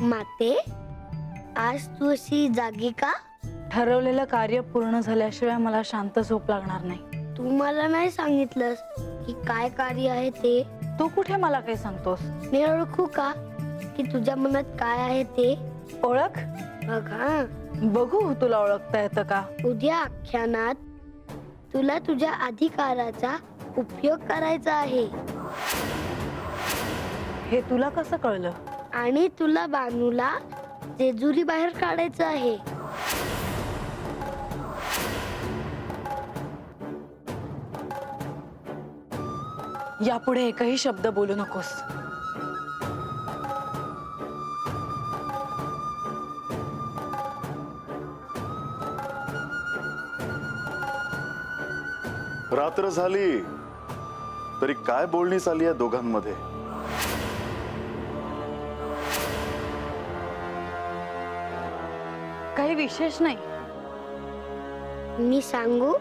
माते, आज तू अशी जागी का? ठरवलेलं कार्य पूर्ण झाल्याशिवाय मला शांत झोप लागणार नाही. तू मला नाही सांगितलंस की काय कार्य आहे ते. तू कुठे मला काही सांगतोस? मी ओळखू का की तुझ्या मनात काय आहे ते? ओळख? बघा, बघू तुला ओळखता येतं का. उद्या आख्यानात तुला तुझ्या अधिकाराचा उपयोग करायचा आहे हे तुला कसं कळलं? आणि तुला बानूला जेजुरी बाहेर काढायचं आहे. यापुढे एकही शब्द बोलू नकोस. रात्र झाली तरी काय बोलणी चालली या दोघांमध्ये? काही विशेष नाही. मी सांगू?